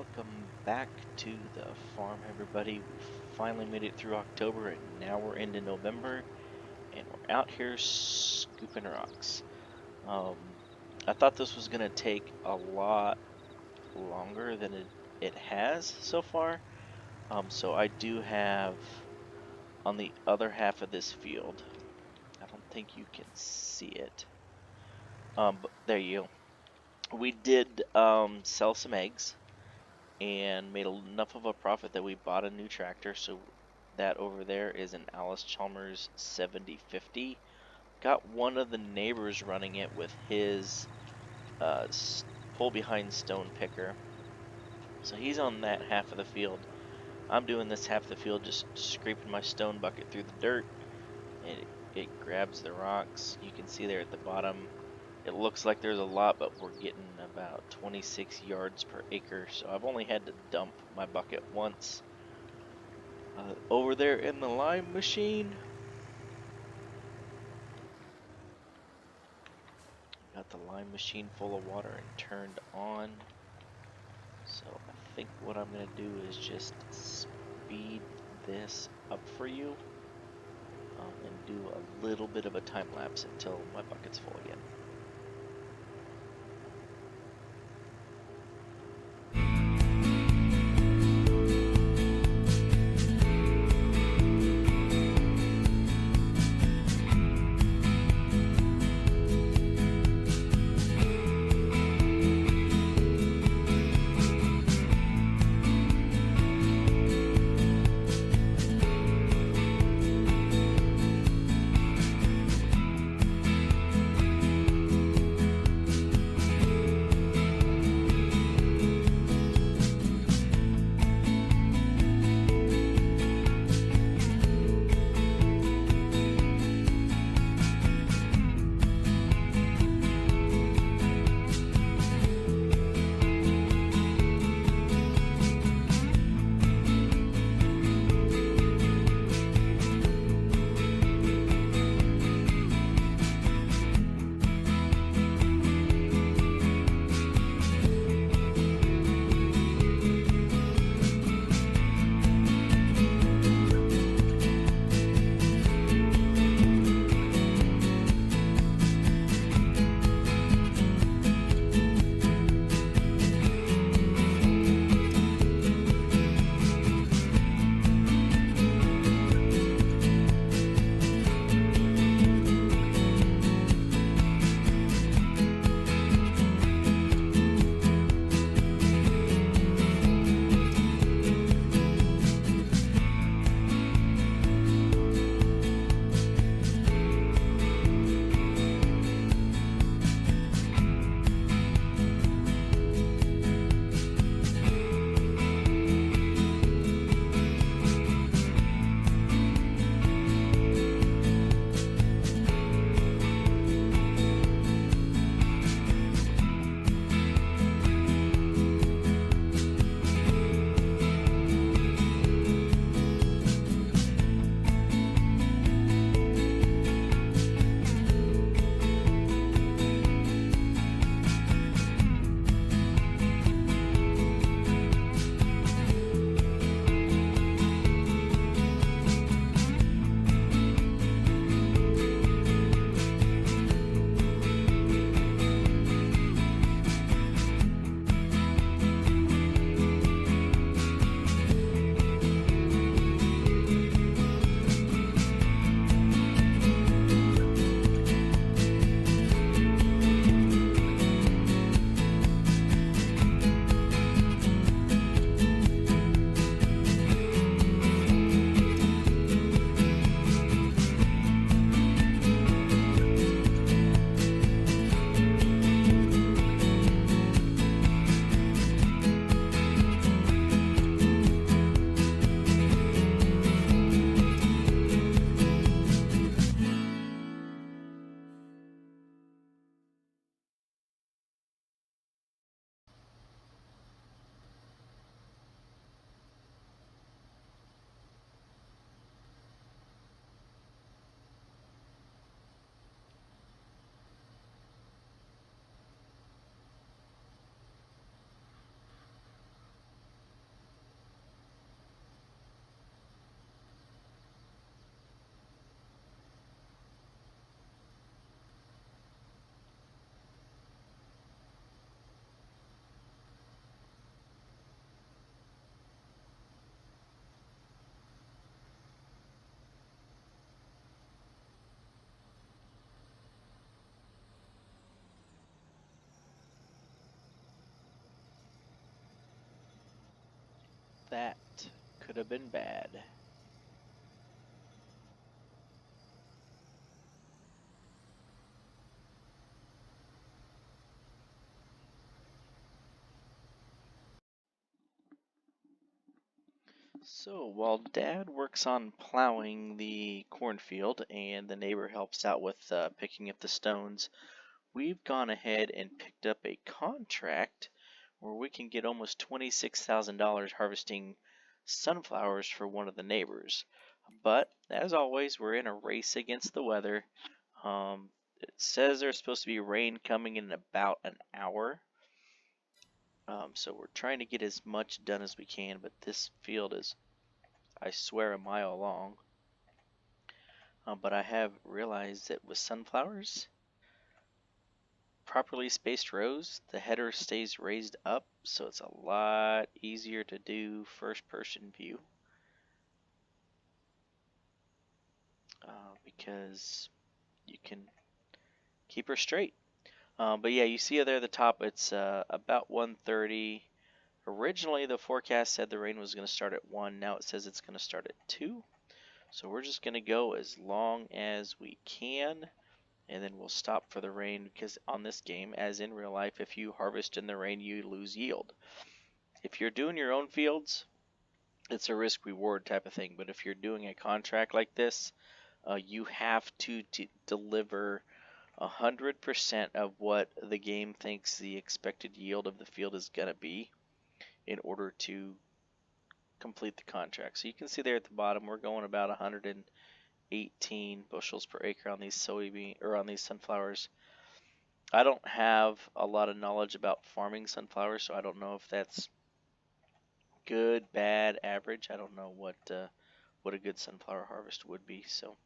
Welcome back to the farm, everybody. We finally made it through October and now we're into November and we're out here scooping rocks. Um, I thought this was going to take a lot longer than it has so far. So I do have on the other half of this field, I don't think you can see it. But there you go. We did sell some eggs and made enough of a profit that we bought a new tractor. So that over there is an Alice Chalmers 7050. Got one of the neighbors running it with his pull behind stone picker. So he's on that half of the field. I'm doing this half of the field, just scraping my stone bucket through the dirt, and it grabs the rocks. You can see there at the bottom, it looks like there's a lot, but we're getting about 26 yards per acre, so I've only had to dump my bucket once. Over there in the lime machine, got the lime machine full of water and turned on. So I think what I'm going to do is just speed this up for you and do a little bit of a time lapse until my bucket's full again. Could have been bad. So while Dad works on plowing the cornfield and the neighbor helps out with picking up the stones, we've gone ahead and picked up a contract where we can get almost $26,000 harvesting sunflowers for one of the neighbors. But as always, we're in a race against the weather. It says there's supposed to be rain coming in about an hour. So we're trying to get as much done as we can, but this field is, I swear, a mile long. But I have realized that with sunflowers, properly spaced rows, the header stays raised up, so it's a lot easier to do first person view. Because you can keep her straight. But yeah, you see there at the top, it's about 1:30. Originally, the forecast said the rain was going to start at 1. Now it says it's going to start at 2. So we're just going to go as long as we can, and then we'll stop for the rain, because on this game, as in real life, if you harvest in the rain, you lose yield. If you're doing your own fields, it's a risk reward type of thing. But if you're doing a contract like this, you have to deliver 100% of what the game thinks the expected yield of the field is going to be in order to complete the contract. So you can see there at the bottom, we're going about 118 bushels per acre on these on these sunflowers. I don't have a lot of knowledge about farming sunflowers, so I don't know if that's good, bad, average. I don't know what a good sunflower harvest would be. So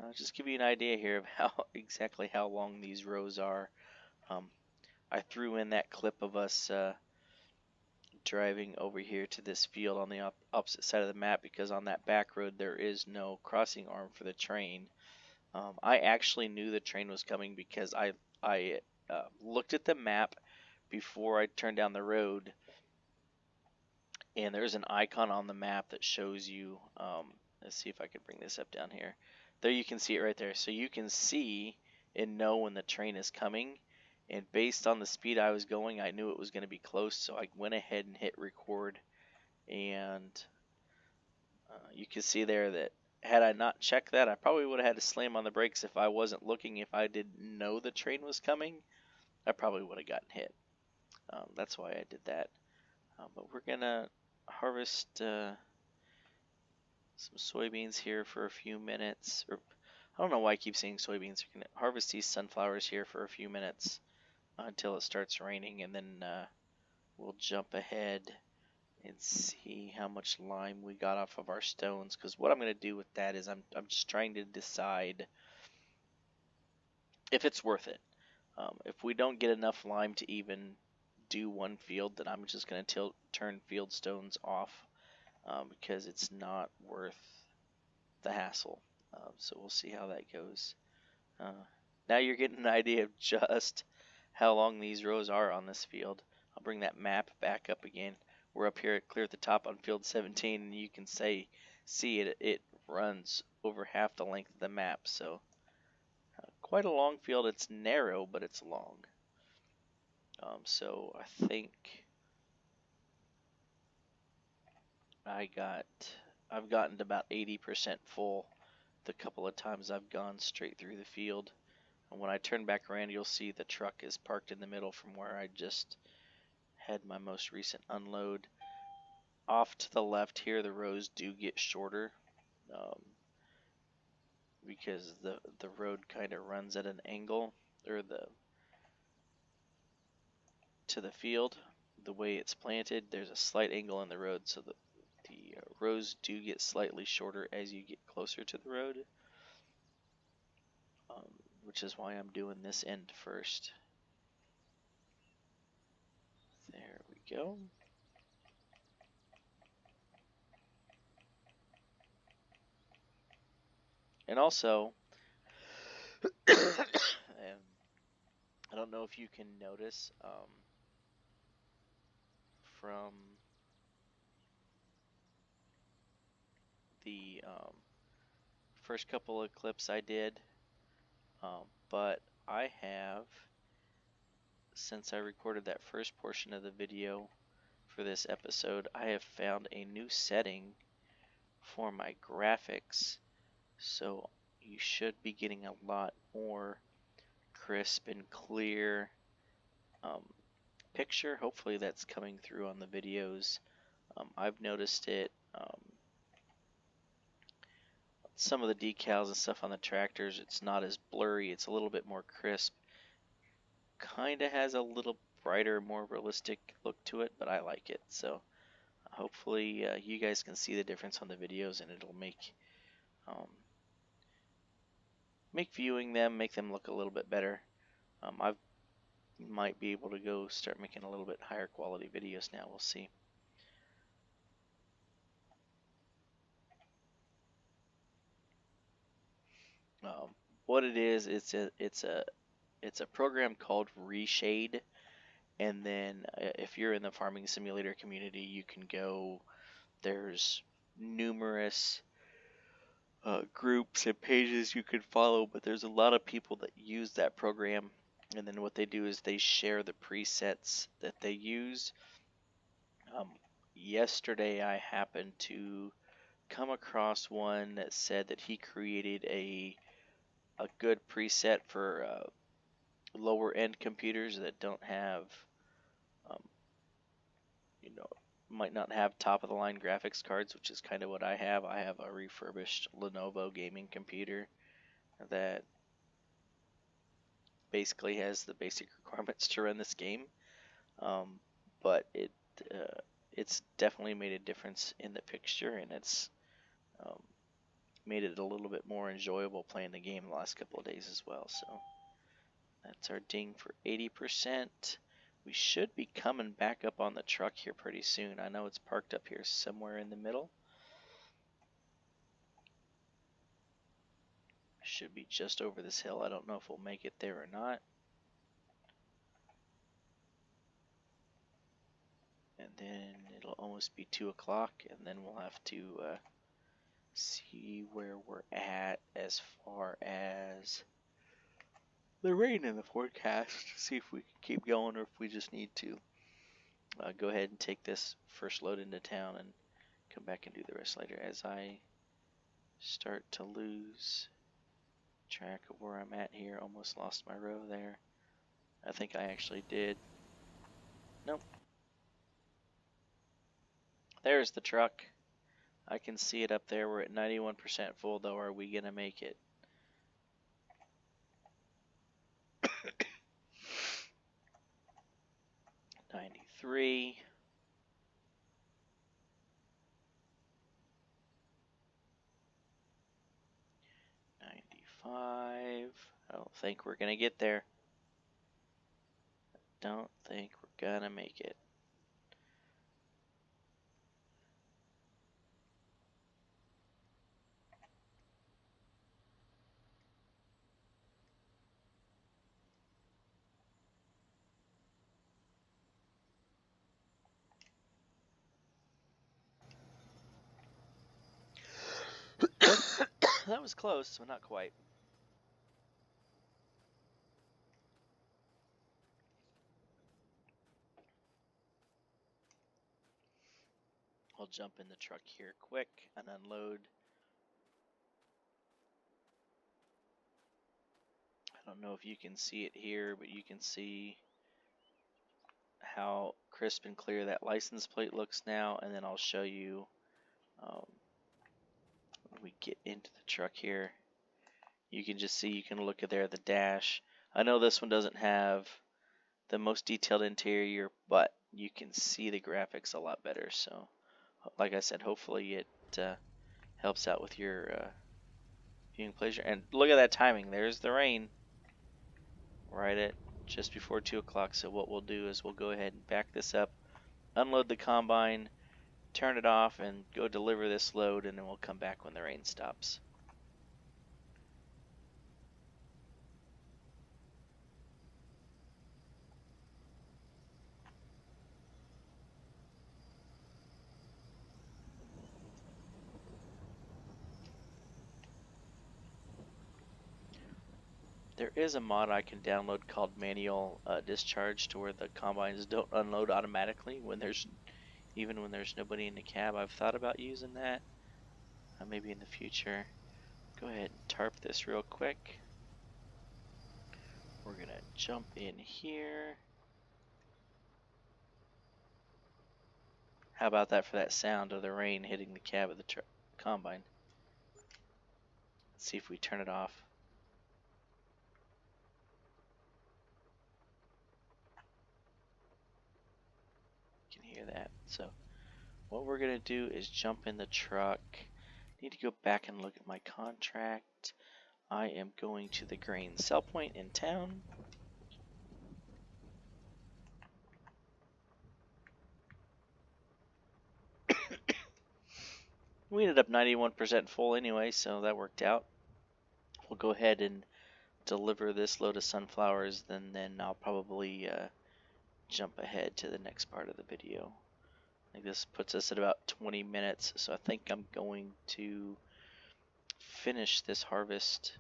I'll just give you an idea here of exactly how long these rows are. I threw in that clip of us driving over here to this field on the opposite side of the map, because on that back road there is no crossing arm for the train. I actually knew the train was coming because I looked at the map before I turned down the road, and there's an icon on the map that shows you, let's see if I can bring this up down here. There, you can see it right there. So you can see and know when the train is coming, and based on the speed I was going, I knew it was going to be close, so I went ahead and hit record, and you can see there that had I not checked that, I probably would have had to slam on the brakes if I wasn't looking. If I didn't know the train was coming, I probably would have gotten hit. That's why I did that. But we're going to harvest some soybeans here for a few minutes. Or I don't know why I keep saying soybeans. We're going to harvest these sunflowers here for a few minutes until it starts raining, and then we'll jump ahead and see how much lime we got off of our stones. Because what I'm going to do with that is I'm just trying to decide if it's worth it. If we don't get enough lime to even do one field, then I'm just going to turn field stones off, because it's not worth the hassle. So we'll see how that goes. Now you're getting an idea of just how long these rows are on this field. I'll bring that map back up again. We're up here clear at the top on field 17, and you can see it runs over half the length of the map. So quite a long field. It's narrow, but it's long. So I think I've gotten to about 80% full the couple of times I've gone straight through the field. And when I turn back around, you'll see the truck is parked in the middle from where I just had my most recent unload. Off to the left here, the rows do get shorter, because the road kind of runs at an angle, or to the field. The way it's planted, there's a slight angle in the road, so the rows do get slightly shorter as you get closer to the road, which is why I'm doing this end first. There we go. And also, I don't know if you can notice, from the first couple of clips I did, but I have, since I recorded that first portion of the video for this episode, I have found a new setting for my graphics, so you should be getting a lot more crisp and clear picture. Hopefully that's coming through on the videos. I've noticed it. Some of the decals and stuff on the tractors, it's not as blurry, it's a little bit more crisp. Kind of has a little brighter, more realistic look to it, but I like it. So hopefully you guys can see the difference on the videos, and it'll make viewing them, make them look a little bit better. I might be able to go start making a little bit higher quality videos now. We'll see. What it is, it's a program called Reshade, and then if you're in the farming simulator community, you can go. There's numerous groups and pages you can follow, but there's a lot of people that use that program, and then what they do is they share the presets that they use. Yesterday I happened to come across one that said that he created a good preset for lower end computers that don't have might not have top of the line graphics cards, which is kind of what I have. I have a refurbished Lenovo gaming computer that basically has the basic requirements to run this game, but it's definitely made a difference in the picture, and it's made it a little bit more enjoyable playing the game the last couple of days as well. So that's our ding for 80%. We should be coming back up on the truck here pretty soon. I know it's parked up here somewhere in the middle. Should be just over this hill. I don't know if we'll make it there or not. And then it'll almost be 2 o'clock, and then we'll have to see where we're at as far as the rain in the forecast, see if we can keep going or if we just need to go ahead and take this first load into town and come back and do the rest later. As I start to lose track of where I'm at here, almost lost my row there. I think I actually did. Nope. There's the truck. I can see it up there. We're at 91% full though. Are we gonna make it? 93. 95. I don't think we're gonna get there. Don't think we're gonna make it. That was close, but not quite. I'll jump in the truck here quick and unload. I don't know if you can see it here, but you can see how crisp and clear that license plate looks now, and then I'll show you when we get into the truck here. You can just see, you can look at there the dash. I know this one doesn't have the most detailed interior, but you can see the graphics a lot better. So like I said, hopefully it helps out with your viewing pleasure. And look at that timing. There's the rain right at just before 2 o'clock. So what we'll do is we'll go ahead and back this up, unload the combine, turn it off, and go deliver this load, and then we'll come back when the rain stops. There is a mod I can download called manual discharge, to where the combines don't unload automatically even when there's nobody in the cab. I've thought about using that, maybe in the future. Go ahead and tarp this real quick. We're gonna jump in here. How about that for that sound of the rain hitting the cab of the combine? Let's see if we turn it off. You can hear that. So what we're gonna do is jump in the truck. Need to go back and look at my contract. I am going to the grain sell point in town. We ended up 91% full anyway, so that worked out. We'll go ahead and deliver this load of sunflowers, then I'll probably jump ahead to the next part of the video. I think this puts us at about 20 minutes, so I think I'm going to finish this harvest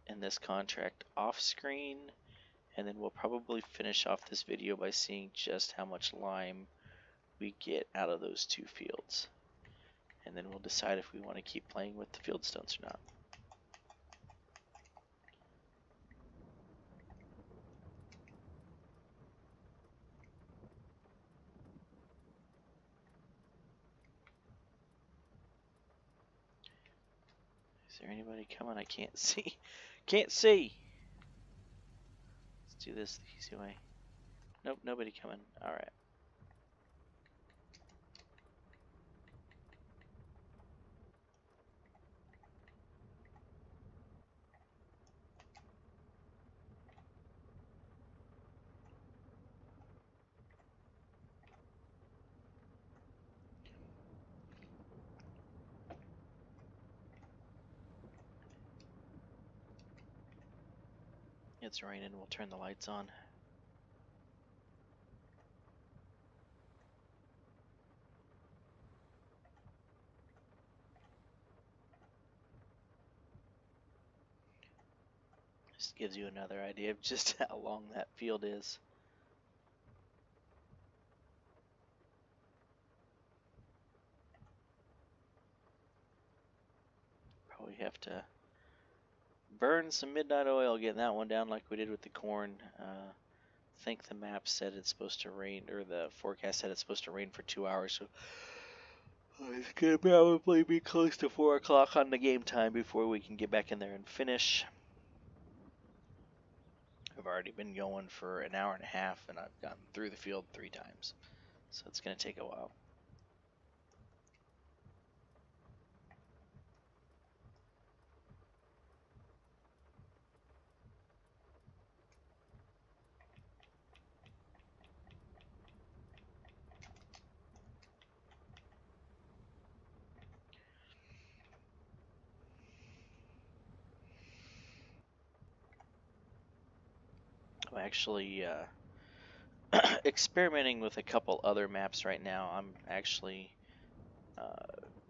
and this contract off screen, and then we'll probably finish off this video by seeing just how much lime we get out of those two fields, and then we'll decide if we want to keep playing with the field stones or not. Is there anybody coming? I can't see. Can't see! Let's do this the easy way. Nope, nobody coming. Alright. It's raining, we'll turn the lights on. Just gives you another idea of just how long that field is. Probably have to burn some midnight oil getting that one down like we did with the corn. I think the map said it's supposed to rain, or the forecast said it's supposed to rain for 2 hours, so it's gonna probably be close to 4 o'clock on the game time before we can get back in there and finish. I've already been going for an hour and a half, and I've gotten through the field 3 times, so it's gonna take a while. I'm actually experimenting with a couple other maps right now. I'm actually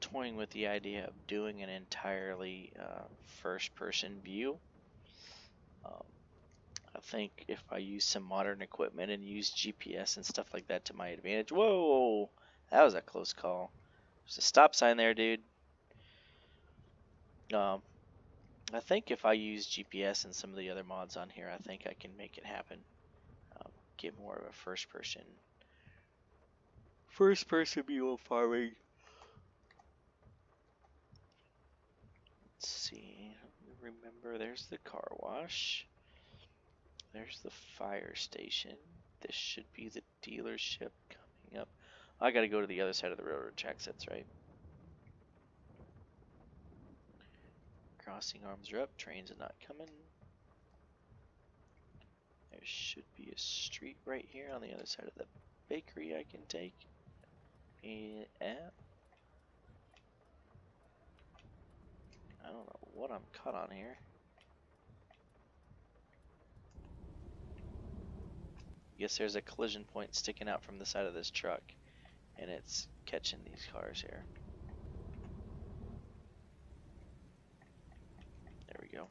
toying with the idea of doing an entirely first-person view. I think if I use some modern equipment and use GPS and stuff like that to my advantage. Whoa! That was a close call. There's a stop sign there, dude. I think if I use GPS and some of the other mods on here, I think I can make it happen. Get more of a first-person view of farming. Let's see. Remember, there's the car wash. There's the fire station. This should be the dealership coming up. I gotta go to the other side of the railroad tracks, that's right. Crossing arms are up, trains are not coming. There should be a street right here on the other side of the bakery I can take. Yeah. I don't know what I'm caught on here. Guess there's a collision point sticking out from the side of this truck, and it's catching these cars here. There we go.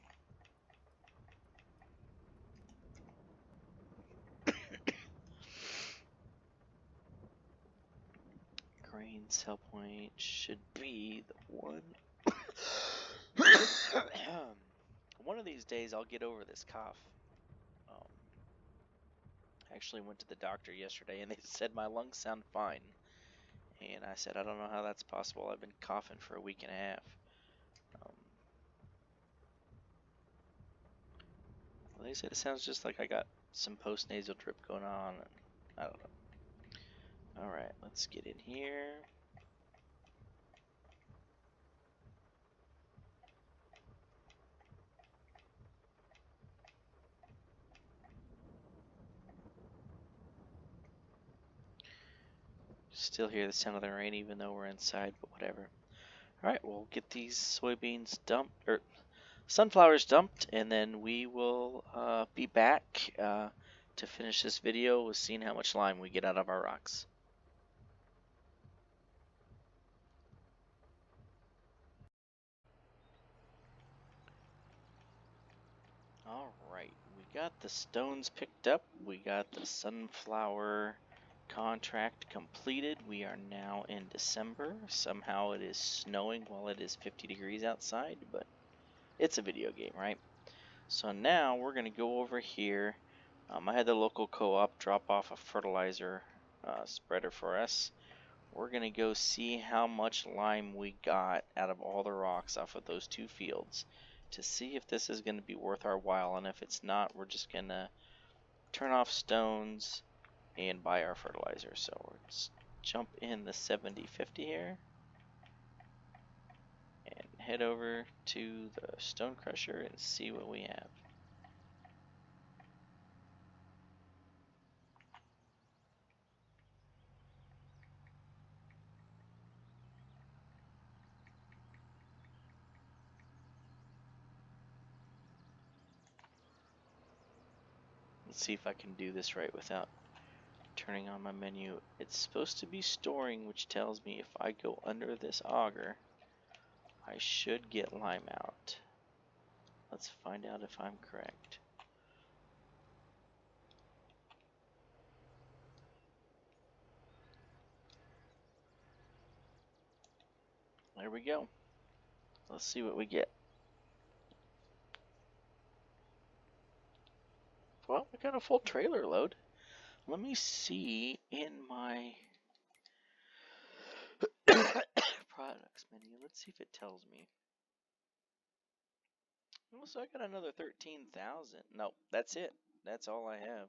Sell point should be the one. One of these days I'll get over this cough. I actually went to the doctor yesterday and they said my lungs sound fine. And I said, I don't know how that's possible. I've been coughing for a week and a half. Well, they said it sounds just like I got some post-nasal drip going on. And I don't know. Alright, let's get in here. Still hear the sound of the rain even though we're inside, but whatever. Alright, we'll get these soybeans dumped, or sunflowers dumped, and then we will be back to finish this video with seeing how much lime we get out of our rocks. Alright, we got the stones picked up, we got the sunflower contract completed. We are now in December. Somehow it is snowing while it is 50 degrees outside, but it's a video game, right? So now we're going to go over here. I had the local co-op drop off a fertilizer spreader for us. We're going to go see how much lime we got out of all the rocks off of those two fields to see if this is going to be worth our while, and if it's not, we're just going to turn off stones and buy our fertilizer. So let's jump in the 7050 here and head over to the stone crusher and see what we have. Let's see if I can do this right without turning on my menu. It's supposed to be storing, which tells me if I go under this auger, I should get lime out. Let's find out if I'm correct. There we go. Let's see what we get. Well, we got a full trailer load. Let me see in my products menu. Let's see if it tells me. Well, so I got another 13,000. No, that's it. That's all I have.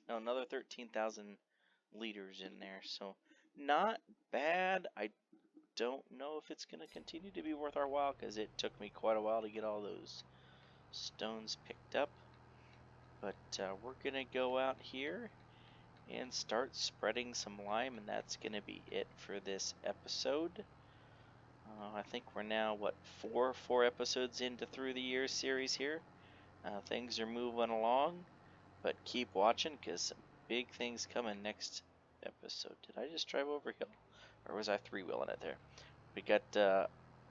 No, another 13,000 liters in there. So not bad. I don't know if it's going to continue to be worth our while because it took me quite a while to get all those stones picked up. But we're going to go out here and start spreading some lime, and that's going to be it for this episode. I think we're now, what, four episodes into Through the Years series here. Things are moving along, but keep watching because some big things coming next episode. Did I just drive over hill? Or was I three-wheeling it there? We got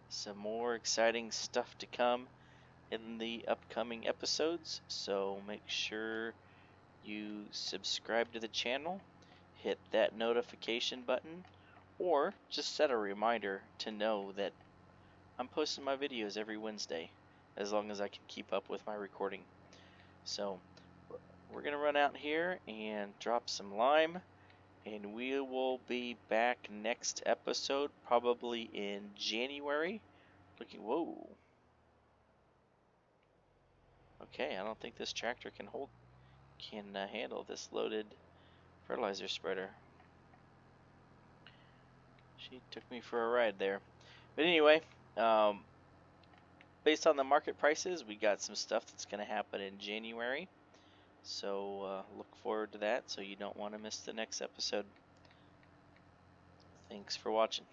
some more exciting stuff to come in the upcoming episodes, so make sure you subscribe to the channel, hit that notification button, or just set a reminder to know that I'm posting my videos every Wednesday, as long as I can keep up with my recording. So we're going to run out here and drop some lime, and we will be back next episode, probably in January. Whoa. Okay, I don't think this tractor can handle this loaded fertilizer spreader. She took me for a ride there. But anyway, based on the market prices, we got some stuff that's going to happen in January. So look forward to that so you don't want to miss the next episode. Thanks for watching.